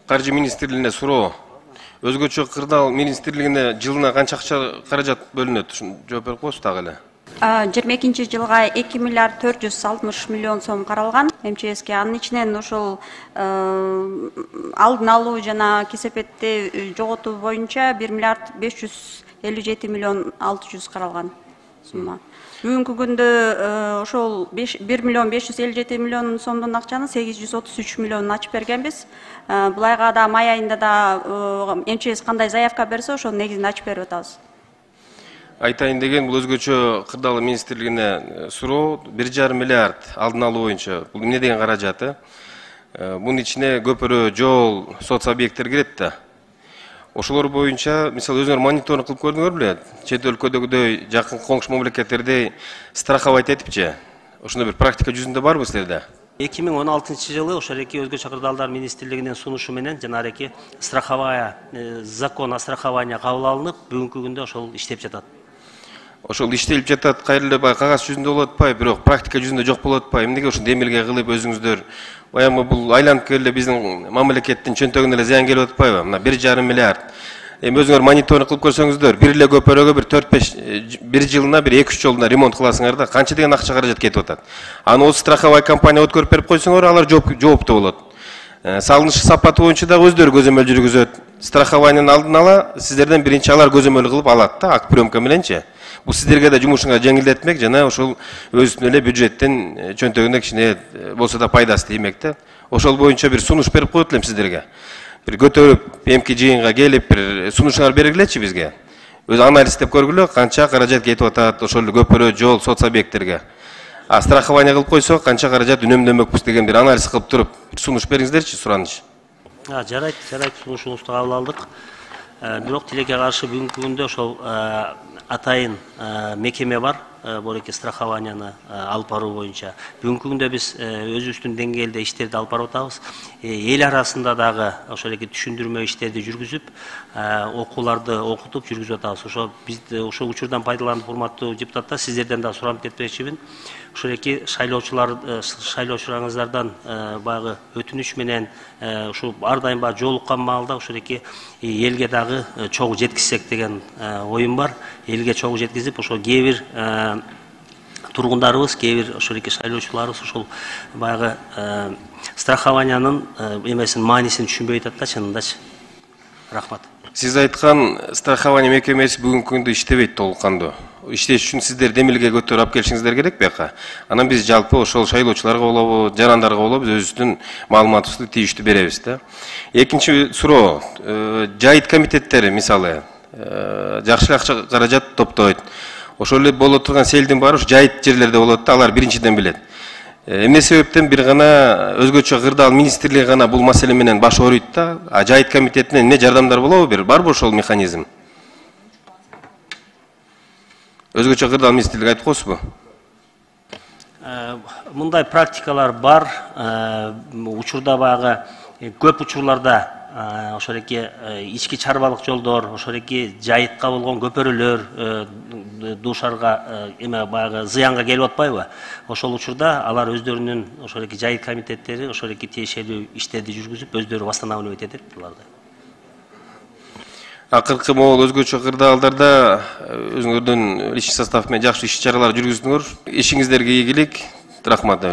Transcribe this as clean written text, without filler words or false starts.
Каржы министрлигине суроо. Өзгөчө кырдаал министрлигине жылына канча акча каражат бөлүнөт? Жооп берип коесуз дагы эле. 22 жылга 2 миллиард 460 миллион сом каралган МЧСке. Анын ичинен ошол алдын алуу жана кесепетти жоготуу боюнча 1 миллиард 557 миллион 600 каралган сумма. Бүгүнкү күндө ошол 1 миллион 557 миллион сомдун акчаны 833 миллион ачып бергенбиз. Бул айга да май айында да МЧС кандай заявка берсе ошонун негизинде ачып берип атабыз. Айтайын деген бул өзгөчө кырдаал министрлигине суроо 1,5 миллиард алдын алуу боюнча. Бул эмне деген каражаты? Бунун ичине көпүрө, жол, соц объекттер кирет да. Ошолор боюнча, мисалы өзүңөр мониторинг кылып көрдүңөр беле? Чет өлкөдөгүдөй, жакын коңшу мамлекеттерде страховать этипчи. Ошондой бир практика жүзүндө барбы силерде? 2016 жылы ошол эки өзгөчө кырдаалдар министрлигинин сунушу менен жанагы страховая закон о страховании кабыл алынып, бүгүнкү күндө ошол иштеп жатат. Ошол иштелип жатат, кайрылып кагаз жүзүндө болуп атпайбы, бирок практика жүзүндө жок болуп атпайбы. Эмнеге ошондой эмелге кылып өзүңүздөр баягы бул айланып келе биздин мамлекеттин чөнтөгүнө эле зыян келип атпайбы? Мына 1,5 миллиард. Эми өзүңөр мониторинг кылып көрсөңүздөр, бир эле көпөрөгө бир 4-5 бир жылына бир 2-3 жолуна ремонт кыласыңар да, канча деген акча каражат кетип атат. Аны осы страховая компания өткөрүп берип койсоңор, алар жооптуу болот. Салыныш сапаты боюнча да өздөрү көзөмөл жүргүзөт. Страхованиянын алдын ала сиздерден биринчи алар көзөмөл кылып алат да, акт приемка мененчи. Бул сиздерге да жумушуңа жеңилдетмек жана ошол өзүнүн эле бюджеттин чөнтөгүнө кичине болсо да пайдасы тиймек да. Ошол боюнча бир сунуш берип коет элем сиздерге. Бир көтөрүп эмки жыйынга келип бир сунушуңар бергилечи бизге. Өз анализдеп көргүлө канча каражат кетип атат ошол көпүрө, жол, соц объекттерге. Страхование кылып койсок канча каражат үнөмдөнмөкпүз деген бир анализ кылып туруп сунуш бериңиздерчи, сураныч. Жарайт, сунушуңузду кабыл алдык. Бирок тилекке каршы бүгүнкү күндө ошол атайын мекеме бар, бул страхованияны алып баруу боюнча. Бүгүнкү күндө биз өзүбүздүн деңгээлде иштерди алып барып атабыз. Эл арасында дагы ошол түшүндүрмө иштерди жүргүзүп, окууларды окутуп жүргүзүп атабыз. Ошо биз ошол учурдан пайдаланып, урматтуу депутаттар, сиздерден да суранып кетмекчимин. Ошол шайлоочуларыңыздардан баягы өтүнүч менен ушу ар дайым жолуккан маалда ошол элге дагы чогуу жеткизсек деген оюм бар. Элге чогуу жеткизип, ошол кээ бир тургундарыбыз, кээ бир ошол шайлоочуларыбыз ошол баягы страхованиянын эмесин, маанисин түшүнбөй атат да, чынындачы. Рахмат. Сиз айткан страхование мекемеси бүгүнкү күндө иштебейт толуккандуу. Иштеш үчүн сиздер демилге көтөрүп алып келишиңиздер керек бияка. Анан биз жалпы ошол шайлоочуларга болобу, жарандарга болобу өзүбүздүн маалыматыбызды тийиштүү беребиз да. Экинчи суроо, жайыт комитеттери мисалы жакшы акча каражат топтойт. Ошол эле боло турган селдин баары ушу жайыт жерлерде болот да, алар биринчиден билет. Эмне себептен бир гана өзгөчө кырдаал министрлиги гана бул маселе менен баш ооруйт да, а жайыт комитетинен эмне жардамдар болобу, барбы ошол механизм? Өзгөчө кырдаал министрлиги айтып коесузбу? Мындай практикалар бар. Учурда баягы көп учурларда ошол ички чарбалык жолдор, ошол жайытка болгон көпөрөлөр дуушарга эме баягы зыянга келип атпайбы? Ошол учурда алар өздөрүнүн ошол жайыт комитеттери ошол тиешелүү иштерди жүргүзүп, өздөрү восстанавливать этет буларды. Акыркы могул өзгөчө кырдаалдарда өзүңөрдүн иш состав менен жакшы иш чаралар жүргүздүңөр. Ишиңиздерге ийгилик. Рахмат.